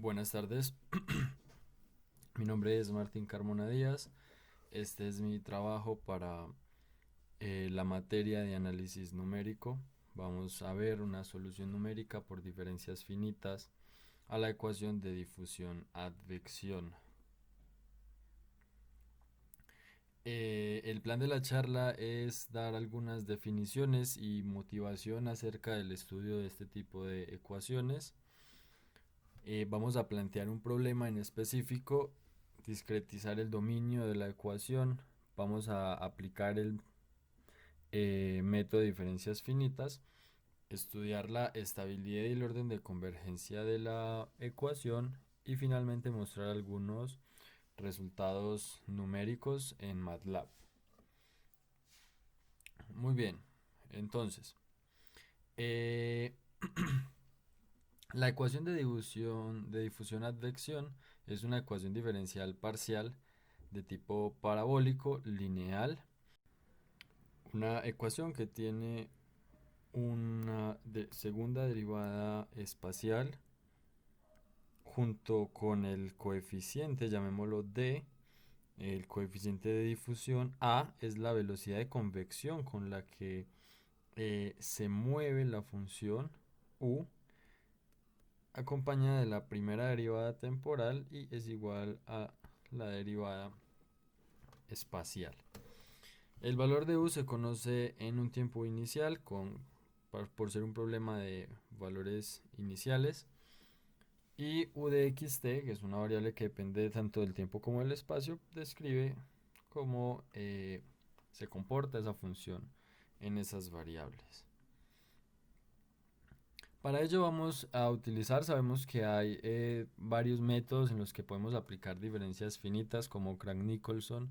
Buenas tardes, mi nombre es Martín Carmona Díaz. Este es mi trabajo para la materia de análisis numérico. Vamos a ver una solución numérica por diferencias finitas a la ecuación de difusión-advección. El plan de la charla es dar algunas definiciones y motivación acerca del estudio de este tipo de ecuaciones. Vamos a plantear un problema en específico, discretizar el dominio de la ecuación, vamos a aplicar el método de diferencias finitas, estudiar la estabilidad y el orden de convergencia de la ecuación y finalmente mostrar algunos resultados numéricos en MATLAB. Muy bien, entonces, eh, la ecuación de difusión-advección es una ecuación diferencial parcial de tipo parabólico lineal, una ecuación que tiene una segunda derivada espacial junto con el coeficiente, llamémoslo D. El coeficiente de difusión A es la velocidad de convección con la que se mueve la función U, acompañada de la primera derivada temporal y es igual a la derivada espacial. El valor de U se conoce en un tiempo inicial por ser un problema de valores iniciales. Y U de xt, que es una variable que depende tanto del tiempo como del espacio, describe cómo se comporta esa función en esas variables. Para ello vamos a utilizar, sabemos que hay varios métodos en los que podemos aplicar diferencias finitas como Crank-Nicolson,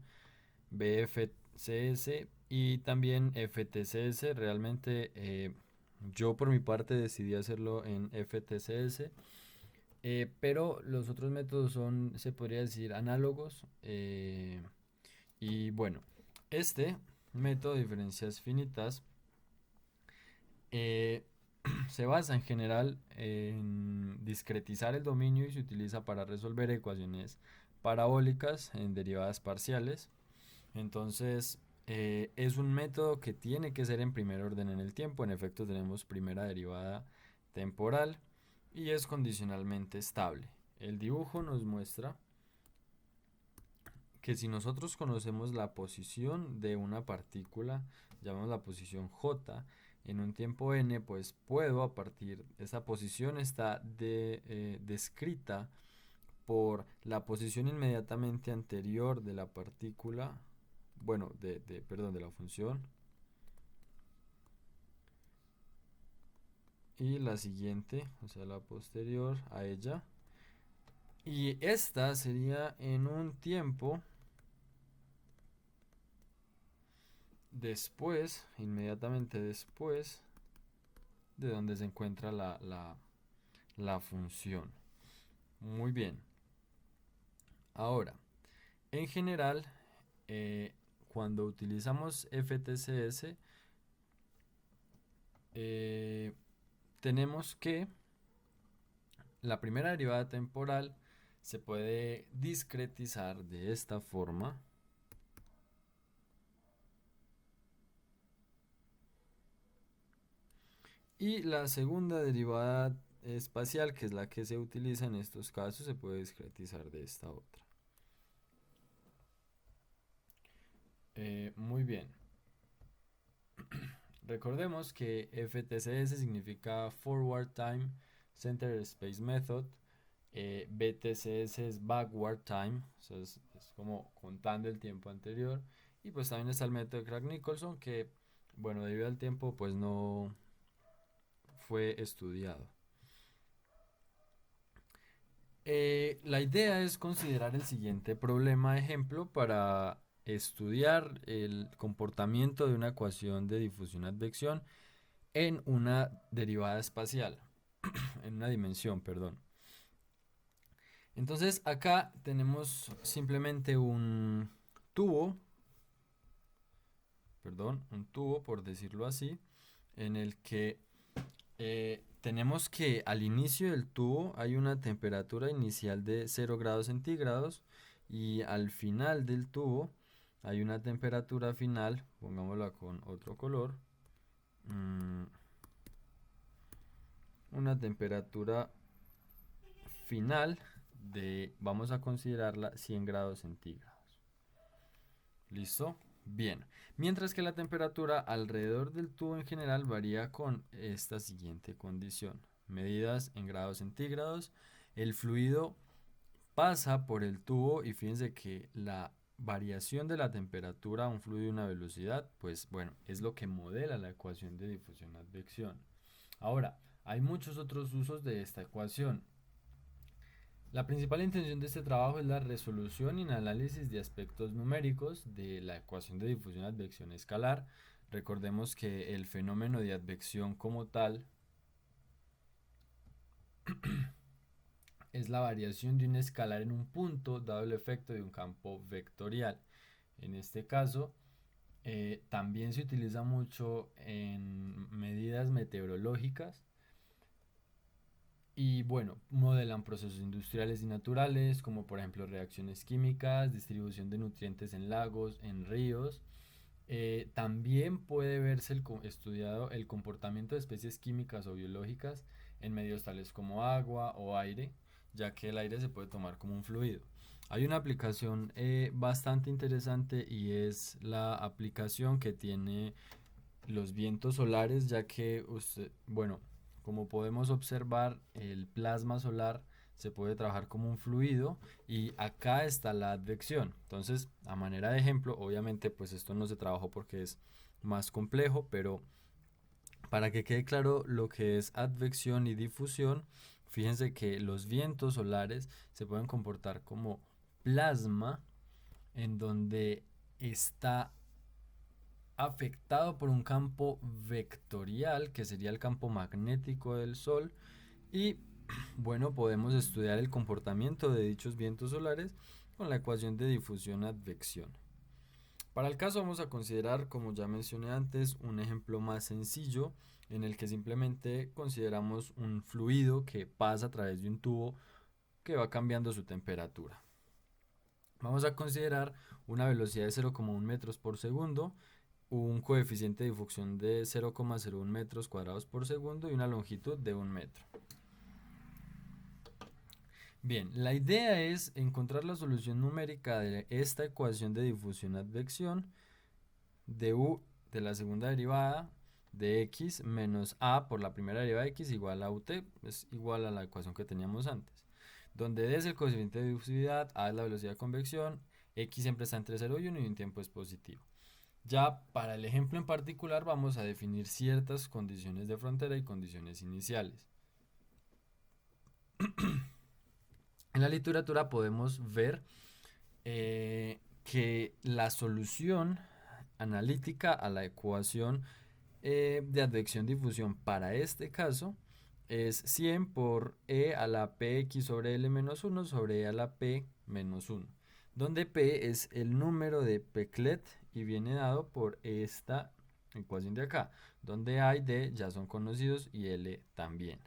BFCS y también FTCS. Realmente yo por mi parte decidí hacerlo en FTCS, pero los otros métodos son, se podría decir, análogos. Y bueno, este método de diferencias finitas eh, se basa en general en discretizar el dominio y se utiliza para resolver ecuaciones parabólicas en derivadas parciales. Entonces, es un método que tiene que ser en primer orden en el tiempo. En efecto, tenemos primera derivada temporal y es condicionalmente estable. El dibujo nos muestra que si nosotros conocemos la posición de una partícula, llamamos la posición J, en un tiempo n, pues puedo a partir, esa posición está descrita por la posición inmediatamente anterior de la partícula, bueno, perdón, de la función, y la siguiente, o sea, la posterior a ella. Y esta sería en un tiempo después, inmediatamente después de donde se encuentra la función. Muy bien. Ahora, en general, cuando utilizamos FTCS, eh, tenemos que la primera derivada temporal se puede discretizar de esta forma. Y la segunda derivada espacial, que es la que se utiliza en estos casos, se puede discretizar de esta otra. Muy bien. Recordemos que FTCS significa Forward Time Center Space Method. BTCS es Backward Time, o sea, es como contando el tiempo anterior. Y pues también está el método de Crank-Nicolson, que, bueno, debido al tiempo, pues no fue estudiado. La idea es considerar el siguiente problema ejemplo para estudiar el comportamiento de una ecuación de difusión-advección en una derivada espacial, en una dimensión, perdón. Entonces acá tenemos simplemente tubo, un tubo por decirlo así, en el que Tenemos que al inicio del tubo hay una temperatura inicial de 0 °C y al final del tubo hay una temperatura final, pongámosla con otro color, mm, una temperatura final de, vamos a considerarla 100 °C. ¿Listo? Bien. Mientras que la temperatura alrededor del tubo en general varía con esta siguiente condición. Medidas en grados centígrados. El fluido pasa por el tubo y fíjense que la variación de la temperatura a un fluido y una velocidad, pues bueno, es lo que modela la ecuación de difusión-advección. Ahora, hay muchos otros usos de esta ecuación. La principal intención de este trabajo es la resolución y el análisis de aspectos numéricos de la ecuación de difusión-advección escalar. Recordemos que el fenómeno de advección como tal es la variación de un escalar en un punto dado el efecto de un campo vectorial. En este caso, también se utiliza mucho en medidas meteorológicas y bueno, modelan procesos industriales y naturales, como por ejemplo reacciones químicas, distribución de nutrientes en lagos, en ríos. También puede verse estudiado el comportamiento de especies químicas o biológicas en medios tales como agua o aire, ya que el aire se puede tomar como un fluido. Hay una aplicación bastante interesante y es la aplicación que tiene los vientos solares, ya que usted, bueno, como podemos observar, el plasma solar se puede trabajar como un fluido y acá está la advección. Entonces, a manera de ejemplo, obviamente pues esto no se trabajó porque es más complejo, pero para que quede claro lo que es advección y difusión, fíjense que los vientos solares se pueden comportar como plasma en donde está afectado por un campo vectorial, que sería el campo magnético del Sol, y bueno, podemos estudiar el comportamiento de dichos vientos solares con la ecuación de difusión-advección. Para el caso vamos a considerar, como ya mencioné antes, un ejemplo más sencillo en el que simplemente consideramos un fluido que pasa a través de un tubo que va cambiando su temperatura. Vamos a considerar una velocidad de 0,1 metros por segundo, un coeficiente de difusión de 0,01 metros cuadrados por segundo y una longitud de 1 metro. Bien, la idea es encontrar la solución numérica de esta ecuación de difusión-advección de u de la segunda derivada de x menos a por la primera derivada de x igual a ut, es igual a la ecuación que teníamos antes, donde d es el coeficiente de difusividad, a es la velocidad de convección, x siempre está entre 0 y 1 y un tiempo es positivo. Ya para el ejemplo en particular vamos a definir ciertas condiciones de frontera y condiciones iniciales. En la literatura podemos ver que la solución analítica a la ecuación de advección-difusión para este caso es 100 por e a la px sobre l menos 1 sobre e a la p menos 1, donde p es el número de Peclet y viene dado por esta ecuación de acá, donde a y d ya son conocidos y l también.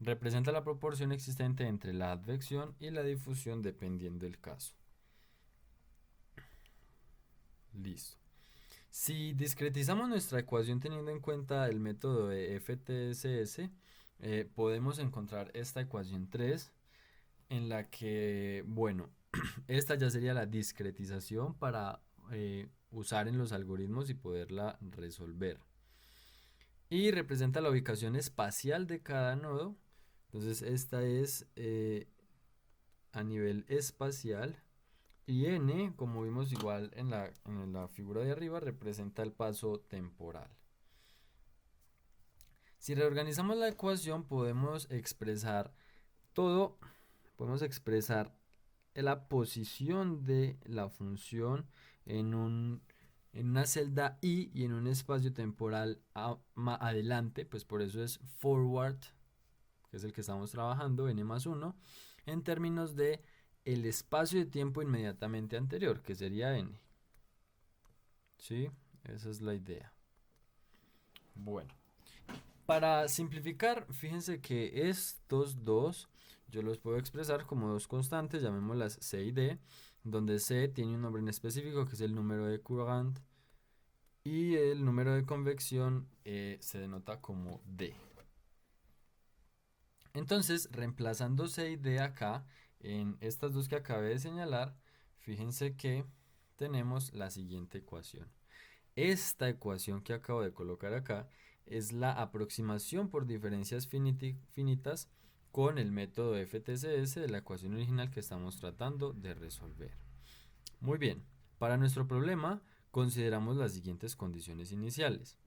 Representa la proporción existente entre la advección y la difusión dependiendo del caso. Listo. Si discretizamos nuestra ecuación teniendo en cuenta el método de FTSS, podemos encontrar esta ecuación 3 en la que, bueno, esta ya sería la discretización para usar en los algoritmos y poderla resolver. Y representa la ubicación espacial de cada nodo. Entonces esta es a nivel espacial. Y n, como vimos igual en la figura de arriba, representa el paso temporal. Si reorganizamos la ecuación podemos expresar todo, podemos expresar la posición de la función en una celda i y en un espacio temporal adelante, pues por eso es forward, que es el que estamos trabajando, n más 1, en términos de el espacio de tiempo inmediatamente anterior, que sería n. ¿Sí? Esa es la idea. Bueno, Para simplificar, fíjense que estos dos yo los puedo expresar como dos constantes, llamémoslas C y D, donde C tiene un nombre en específico que es el número de Courant y el número de convección se denota como D. Entonces, reemplazando C y D acá, en estas dos que acabé de señalar, fíjense que tenemos la siguiente ecuación. Esta ecuación que acabo de colocar acá es la aproximación por diferencias finitas con el método FTSS de la ecuación original que estamos tratando de resolver. Muy bien, para nuestro problema consideramos las siguientes condiciones iniciales.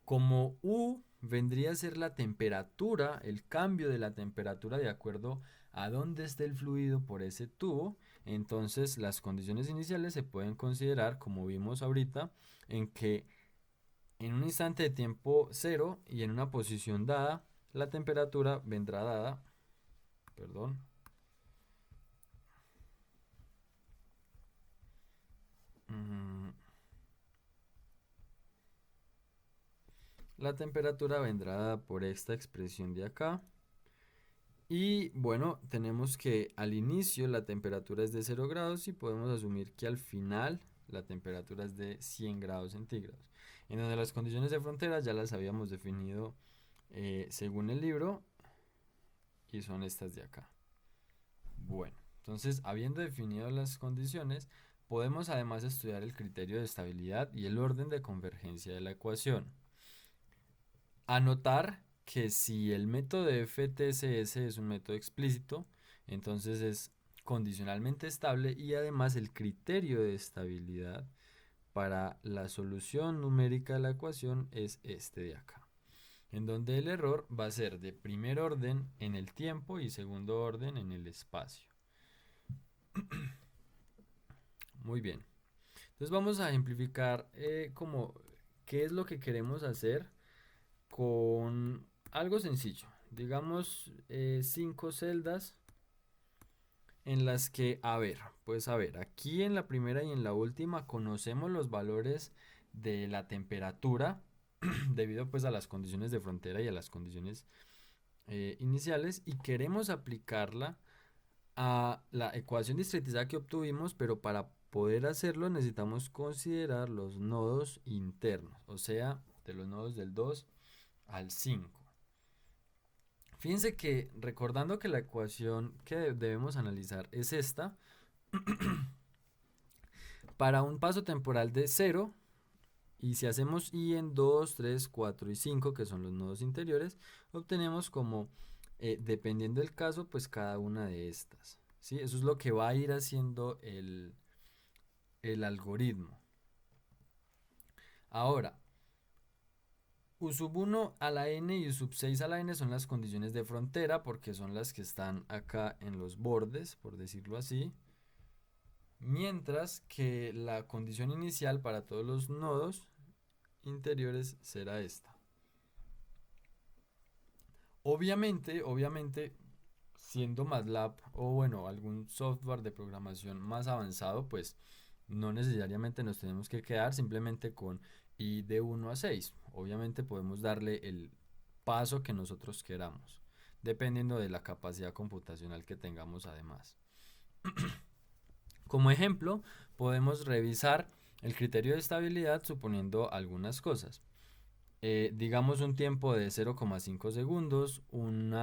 Como U vendría a ser la temperatura, el cambio de la temperatura de acuerdo a dónde esté el fluido por ese tubo, entonces las condiciones iniciales se pueden considerar, como vimos ahorita, en que en un instante de tiempo cero y en una posición dada, la temperatura vendrá dada, perdón, mm, la temperatura vendrá dada por esta expresión de acá. Y bueno, tenemos que al inicio la temperatura es de 0 grados y podemos asumir que al final la temperatura es de 100 grados centígrados. En donde las condiciones de frontera ya las habíamos definido según el libro y son estas de acá. Bueno, entonces habiendo definido las condiciones, podemos además estudiar el criterio de estabilidad y el orden de convergencia de la ecuación. Anotar que si el método de FTSS es un método explícito, entonces es condicionalmente estable y además el criterio de estabilidad para la solución numérica de la ecuación es este de acá, en donde el error va a ser de primer orden en el tiempo y segundo orden en el espacio. Muy bien. Entonces vamos a ejemplificar como qué es lo que queremos hacer con algo sencillo. Digamos 5 celdas en las que, pues a ver, aquí en la primera y en la última conocemos los valores de la temperatura debido pues a las condiciones de frontera y a las condiciones iniciales y queremos aplicarla a la ecuación discretizada que obtuvimos, pero para poder hacerlo necesitamos considerar los nodos internos, o sea, de los nodos del 2 al 5. Fíjense que recordando que la ecuación que debemos analizar es esta, para un paso temporal de 0, y si hacemos i en 2, 3, 4 y 5, que son los nodos interiores, obtenemos como, dependiendo del caso, pues cada una de estas. ¿Sí? Eso es lo que va a ir haciendo el algoritmo. Ahora, U sub 1 a la n y U sub 6 a la n son las condiciones de frontera porque son las que están acá en los bordes, por decirlo así. Mientras que la condición inicial para todos los nodos interiores será esta. Obviamente, siendo MATLAB o bueno, algún software de programación más avanzado, pues no necesariamente nos tenemos que quedar simplemente con i de 1 a 6. Obviamente podemos darle el paso que nosotros queramos, dependiendo de la capacidad computacional que tengamos además. Como ejemplo, podemos revisar el criterio de estabilidad suponiendo algunas cosas. Digamos un tiempo de 0,5 segundos, un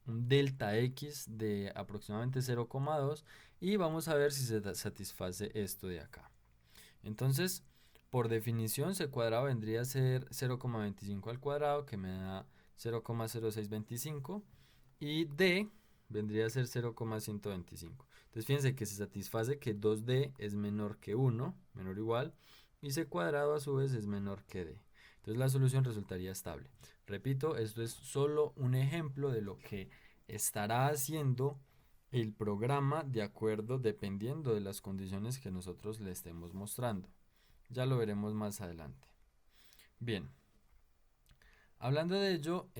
delta X de aproximadamente 0,2 y vamos a ver si se satisface esto de acá. Entonces, por definición, C cuadrado vendría a ser 0,25 al cuadrado, que me da 0,0625, y D vendría a ser 0,125. Entonces, fíjense que se satisface que 2D es menor que 1, menor o igual, y C cuadrado a su vez es menor que D. Entonces, la solución resultaría estable. Repito, esto es solo un ejemplo de lo que estará haciendo el programa de acuerdo dependiendo de las condiciones que nosotros le estemos mostrando. Ya lo veremos más adelante. Bien, hablando de ello,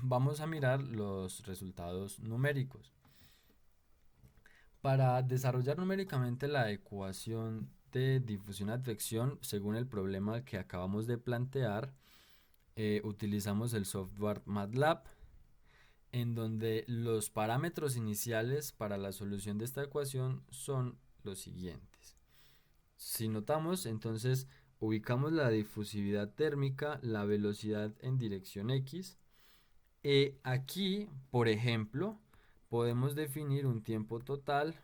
vamos a mirar los resultados numéricos. Para desarrollar numéricamente la ecuación de difusión-advección según el problema que acabamos de plantear, utilizamos el software MATLAB, en donde los parámetros iniciales para la solución de esta ecuación son los siguientes. Si notamos, entonces ubicamos la difusividad térmica, la velocidad en dirección X. Aquí, por ejemplo, podemos definir un tiempo total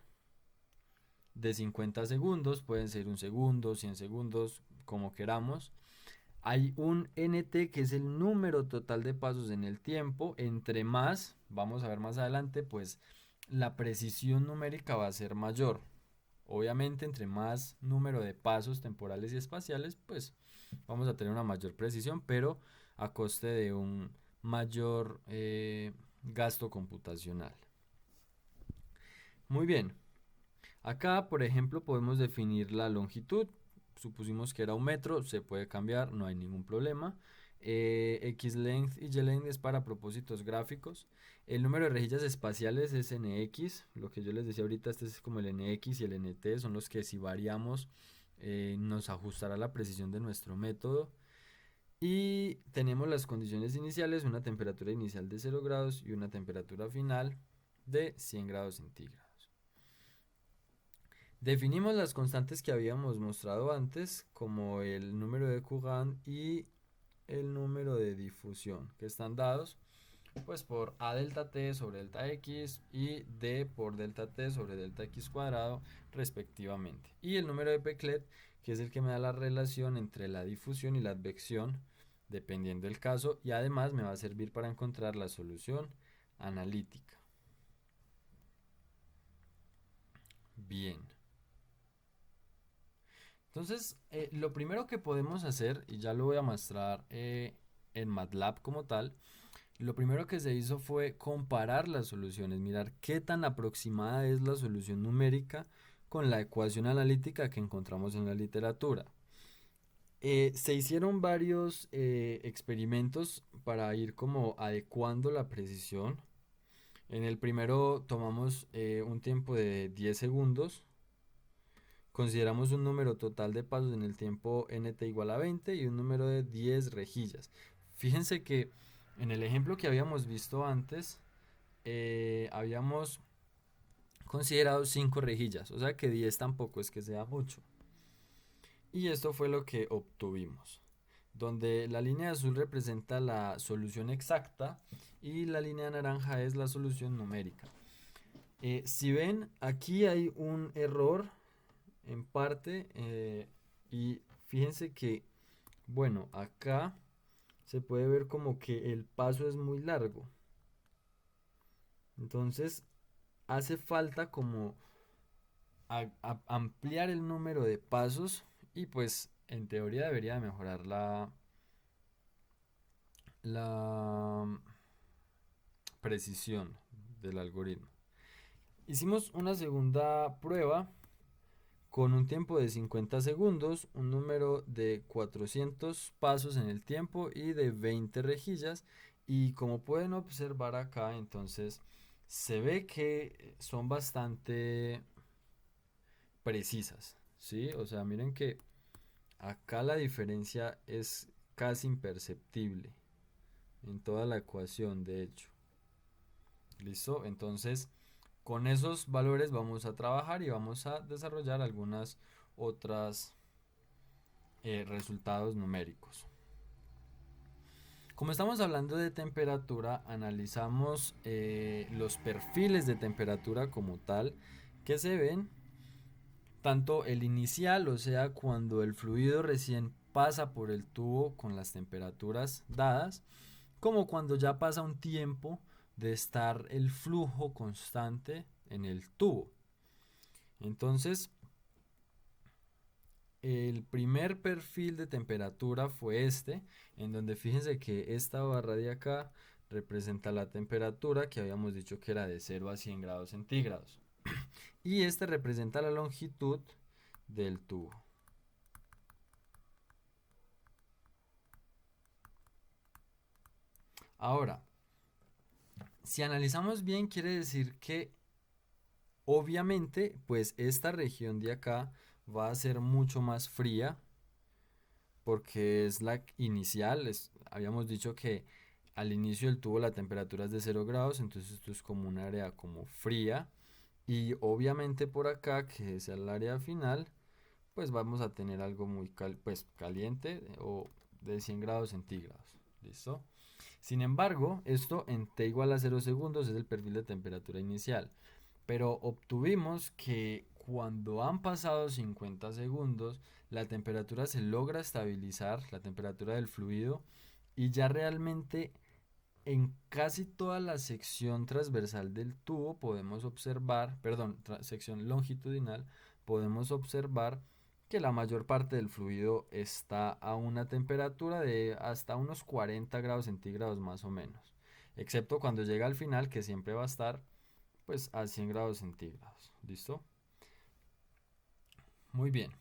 de 50 segundos, pueden ser un segundo, 100 segundos, como queramos. Hay un NT que es el número total de pasos en el tiempo. Entre más, vamos a ver más adelante, pues la precisión numérica va a ser mayor. Obviamente, entre más número de pasos temporales y espaciales, pues vamos a tener una mayor precisión, pero a coste de un mayor gasto computacional. Muy bien. Acá, por ejemplo, podemos definir la longitud. Supusimos que era 1 metro, se puede cambiar, no hay ningún problema. Xlength y Ylength es para propósitos gráficos. El número de rejillas espaciales es NX. Lo que yo les decía ahorita, este es como el NX y el NT, son los que si variamos nos ajustará la precisión de nuestro método. Y tenemos las condiciones iniciales, una temperatura inicial de 0 grados y una temperatura final de 100 grados centígrados. Definimos las constantes que habíamos mostrado antes, como el número de Courant y el número de difusión, que están dados pues por A delta T sobre delta X y D por delta T sobre delta X cuadrado respectivamente. Y el número de Peclet, que es el que me da la relación entre la difusión y la advección, dependiendo del caso, y además me va a servir para encontrar la solución analítica. Bien. Entonces, lo primero que podemos hacer, y ya lo voy a mostrar en MATLAB como tal, lo primero que se hizo fue comparar las soluciones, mirar qué tan aproximada es la solución numérica con la ecuación analítica que encontramos en la literatura. Se hicieron varios experimentos para ir como adecuando la precisión. En el primero tomamos un tiempo de 10 segundos. Consideramos un número total de pasos en el tiempo nt igual a 20 y un número de 10 rejillas. Fíjense que en el ejemplo que habíamos visto antes, habíamos considerado 5 rejillas, o sea que 10 tampoco es que sea mucho. Y esto fue lo que obtuvimos, donde la línea azul representa la solución exacta y la línea naranja es la solución numérica. Si ven, aquí hay un error en parte y fíjense que, bueno, acá se puede ver como que el paso es muy largo. Entonces hace falta como ampliar el número de pasos y pues en teoría debería mejorar la precisión del algoritmo. Hicimos una segunda prueba con un tiempo de 50 segundos, un número de 400 pasos en el tiempo y de 20 rejillas. Y como pueden observar acá, entonces se ve que son bastante precisas, ¿sí? O sea, miren que acá la diferencia es casi imperceptible en toda la ecuación, de hecho. ¿Listo? Entonces, con esos valores vamos a trabajar y vamos a desarrollar algunas otras resultados numéricos. Como estamos hablando de temperatura, analizamos los perfiles de temperatura como tal que se ven, tanto el inicial, o sea, cuando el fluido recién pasa por el tubo con las temperaturas dadas, como cuando ya pasa un tiempo de estar el flujo constante en el tubo. Entonces, el primer perfil de temperatura fue este, en donde fíjense que esta barra de acá representa la temperatura que habíamos dicho que era de 0 a 100 grados centígrados. Y este representa la longitud del tubo. Ahora, si analizamos bien, quiere decir que obviamente, pues esta región de acá va a ser mucho más fría, porque es la inicial. Habíamos dicho que al inicio del tubo la temperatura es de 0 grados, entonces esto es como un área como fría. Y obviamente por acá, que es el área final, pues vamos a tener algo muy caliente o de 100 grados centígrados. ¿Listo? Sin embargo, esto en t igual a 0 segundos es el perfil de temperatura inicial. Pero obtuvimos que cuando han pasado 50 segundos, la temperatura se logra estabilizar, la temperatura del fluido, y ya realmente en casi toda la sección transversal del tubo podemos observar, perdón, sección longitudinal, podemos observar que la mayor parte del fluido está a una temperatura de hasta unos 40 grados centígrados más o menos, excepto cuando llega al final, que siempre va a estar pues a 100 grados centígrados. ¿Listo? Muy bien.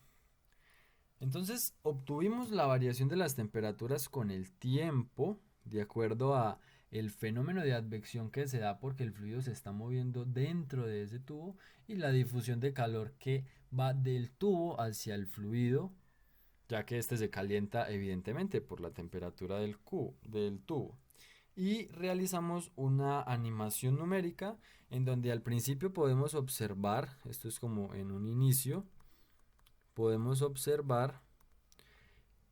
Entonces obtuvimos la variación de las temperaturas con el tiempo de acuerdo a el fenómeno de advección que se da porque el fluido se está moviendo dentro de ese tubo y la difusión de calor que va del tubo hacia el fluido, ya que este se calienta evidentemente por la temperatura del tubo. Y realizamos una animación numérica en donde al principio podemos observar, esto es como en un inicio, podemos observar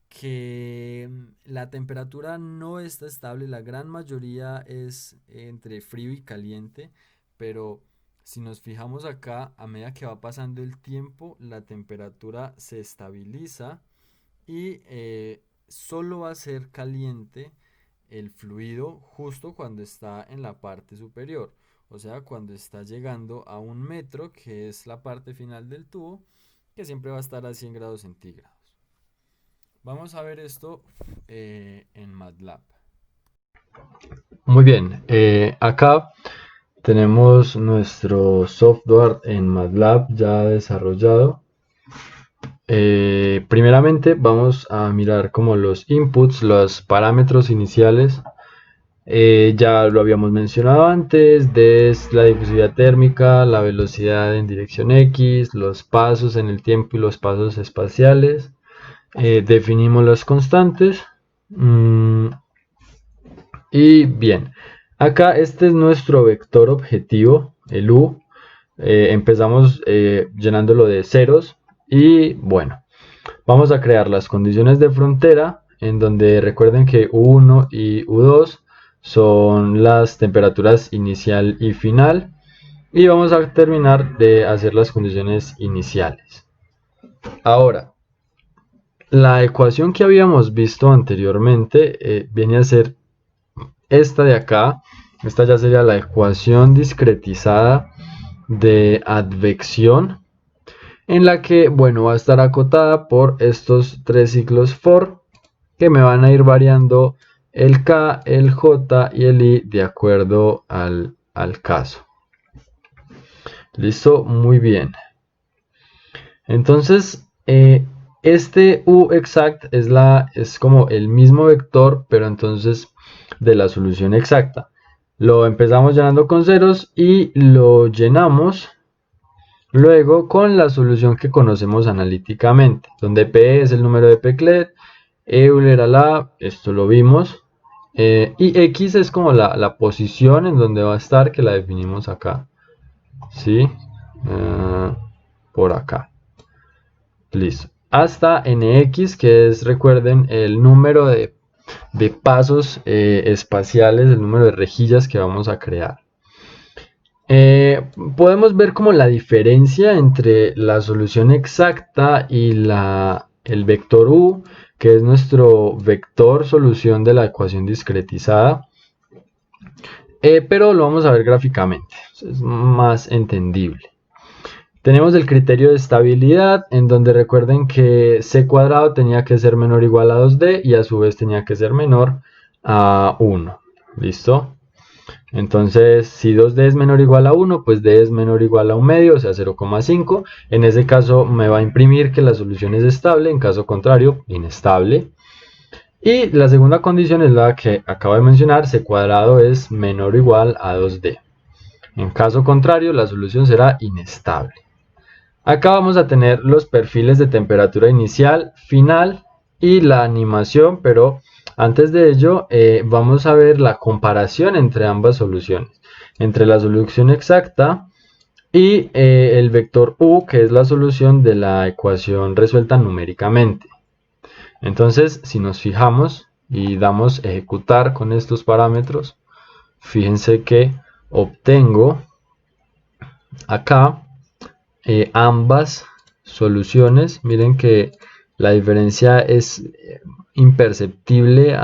que la temperatura no está estable, la gran mayoría es entre frío y caliente, pero si nos fijamos acá, a medida que va pasando el tiempo, la temperatura se estabiliza y solo va a ser caliente el fluido justo cuando está en la parte superior, o sea, cuando está llegando a 1 metro, que es la parte final del tubo, que siempre va a estar a 100 grados centígrados. Vamos a ver esto en MATLAB. Muy bien, acá tenemos nuestro software en MATLAB ya desarrollado. Primeramente vamos a mirar como los inputs, los parámetros iniciales. Ya lo habíamos mencionado antes, es la difusividad térmica, la velocidad en dirección X, los pasos en el tiempo y los pasos espaciales. Definimos las constantes. Y bien, acá este es nuestro vector objetivo, el U. Empezamos llenándolo de ceros y bueno, vamos a crear las condiciones de frontera en donde recuerden que U1 y U2 son las temperaturas inicial y final y vamos a terminar de hacer las condiciones iniciales. Ahora, la ecuación que habíamos visto anteriormente viene a ser esta de acá. Esta ya sería la ecuación discretizada de advección, en la que, bueno, va a estar acotada por estos tres ciclos for que me van a ir variando el K, el J y el I de acuerdo al caso. Listo, muy bien. Entonces, este U exact es como el mismo vector, pero entonces de la solución exacta. Lo empezamos llenando con ceros y lo llenamos luego con la solución que conocemos analíticamente, donde P es el número de Peclet, Euler a la, esto lo vimos, y X es como la posición en donde va a estar, que la definimos acá, ¿sí? Por acá. Listo. Hasta NX, que es, recuerden, el número de pasos espaciales, el número de rejillas que vamos a crear. Podemos ver como la diferencia entre la solución exacta y el vector U, que es nuestro vector solución de la ecuación discretizada. Pero lo vamos a ver gráficamente, es más entendible. Tenemos el criterio de estabilidad, en donde recuerden que c cuadrado tenía que ser menor o igual a 2d y a su vez tenía que ser menor a 1. ¿Listo? Entonces, si 2d es menor o igual a 1, pues d es menor o igual a 1 medio, o sea 0,5. En ese caso me va a imprimir que la solución es estable, en caso contrario, inestable. Y la segunda condición es la que acabo de mencionar, c cuadrado es menor o igual a 2d. En caso contrario, la solución será inestable. Acá vamos a tener los perfiles de temperatura inicial, final y la animación, pero antes de ello vamos a ver la comparación entre ambas soluciones, entre la solución exacta y el vector u, que es la solución de la ecuación resuelta numéricamente. Entonces, si nos fijamos y damos ejecutar con estos parámetros, fíjense que obtengo acá ambas soluciones. Miren que la diferencia es imperceptible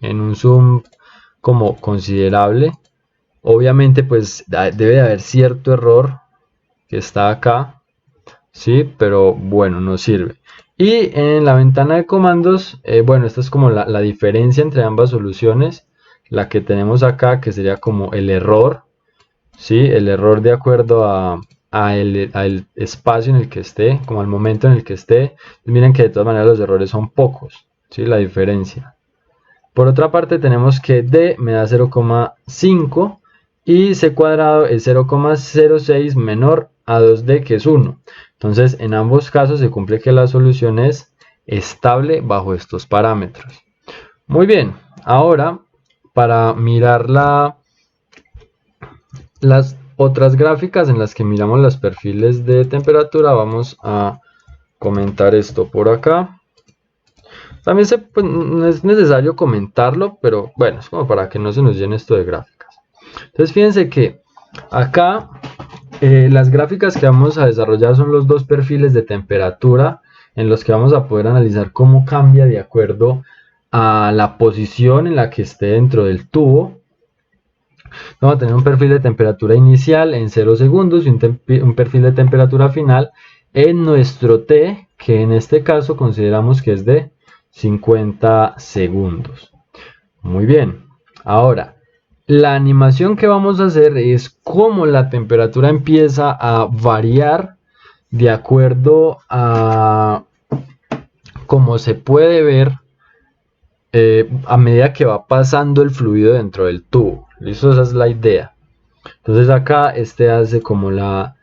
en un zoom como considerable. Obviamente pues debe de haber cierto error que está acá, ¿sí? Pero bueno, nos sirve. Y en la ventana de comandos, bueno, esta es como la diferencia entre ambas soluciones. La que tenemos acá, que sería como el error, ¿sí? El error de acuerdo a el espacio en el que esté, como al momento en el que esté. Miren que de todas maneras los errores son pocos, ¿sí? La diferencia. Por otra parte tenemos que D me da 0,5 y C cuadrado es 0,06 menor a 2D, que es 1. Entonces en ambos casos se cumple que la solución es estable bajo estos parámetros. Muy bien, ahora para mirar las otras gráficas en las que miramos los perfiles de temperatura, vamos a comentar esto por acá. También pues, no es necesario comentarlo, pero bueno, es como para que no se nos llene esto de gráficas. Entonces fíjense que acá las gráficas que vamos a desarrollar son los dos perfiles de temperatura en los que vamos a poder analizar cómo cambia de acuerdo a la posición en la que esté dentro del tubo. Vamos a tener un perfil de temperatura inicial en 0 segundos y un perfil de temperatura final en nuestro T, que en este caso consideramos que es de 50 segundos. Muy bien, ahora la animación que vamos a hacer es cómo la temperatura empieza a variar de acuerdo a cómo se puede ver a medida que va pasando el fluido dentro del tubo. ¿Listo? Esa es la idea. Entonces acá este hace como la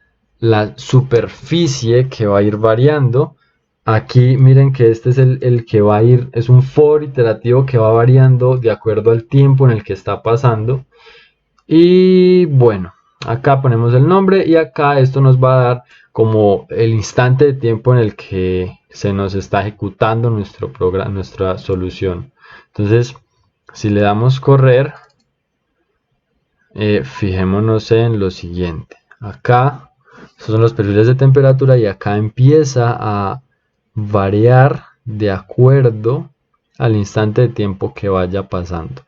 superficie que va a ir variando. Aquí miren que este es el que va a ir, es un for iterativo que va variando de acuerdo al tiempo en el que está pasando. Y bueno, acá ponemos el nombre y acá esto nos va a dar como el instante de tiempo en el que se nos está ejecutando nuestro programa, nuestra solución. Entonces, si le damos correr, fijémonos en lo siguiente. Acá, estos son los perfiles de temperatura y acá empieza a variar de acuerdo al instante de tiempo que vaya pasando.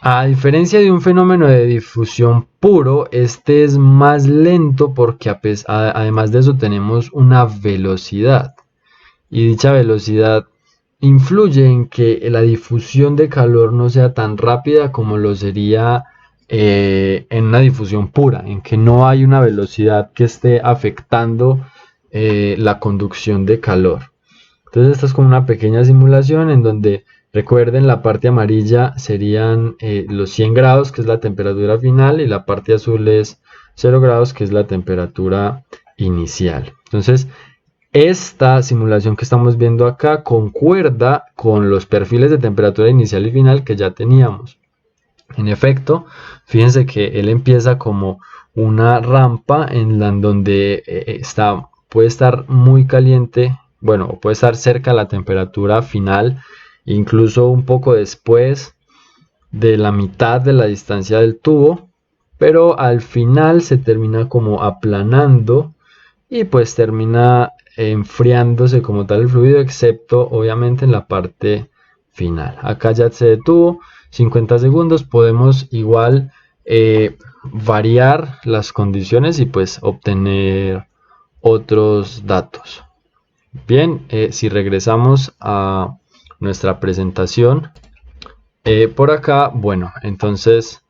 A diferencia de un fenómeno de difusión puro, este es más lento porque además de eso tenemos una velocidad. Y dicha velocidad influye en que la difusión de calor no sea tan rápida como lo sería en una difusión pura, en que no hay una velocidad que esté afectando la conducción de calor. Entonces esta es como una pequeña simulación en donde, recuerden, la parte amarilla serían los 100 grados, que es la temperatura final, y la parte azul es 0 grados, que es la temperatura inicial. Entonces esta simulación que estamos viendo acá concuerda con los perfiles de temperatura inicial y final que ya teníamos. En efecto, fíjense que él empieza como una rampa en donde puede estar muy caliente, bueno, puede estar cerca de la temperatura final, incluso un poco después de la mitad de la distancia del tubo, pero al final se termina como aplanando y pues termina enfriándose como tal el fluido, excepto obviamente en la parte final. Acá ya se detuvo 50 segundos, podemos igual variar las condiciones y pues obtener otros datos. Bien, si regresamos a nuestra presentación, por acá, bueno, entonces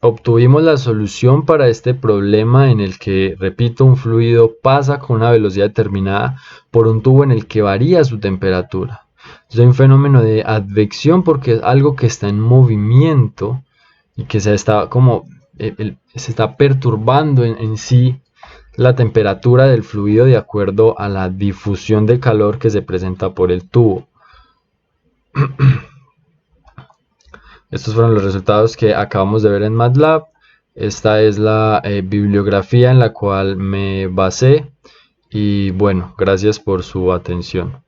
obtuvimos la solución para este problema en el que, repito, un fluido pasa con una velocidad determinada por un tubo en el que varía su temperatura. Es un fenómeno de advección porque es algo que está en movimiento y que se está como se está perturbando en sí la temperatura del fluido de acuerdo a la difusión de calor que se presenta por el tubo. Estos fueron los resultados que acabamos de ver en MATLAB. Esta es la bibliografía en la cual me basé y bueno, gracias por su atención.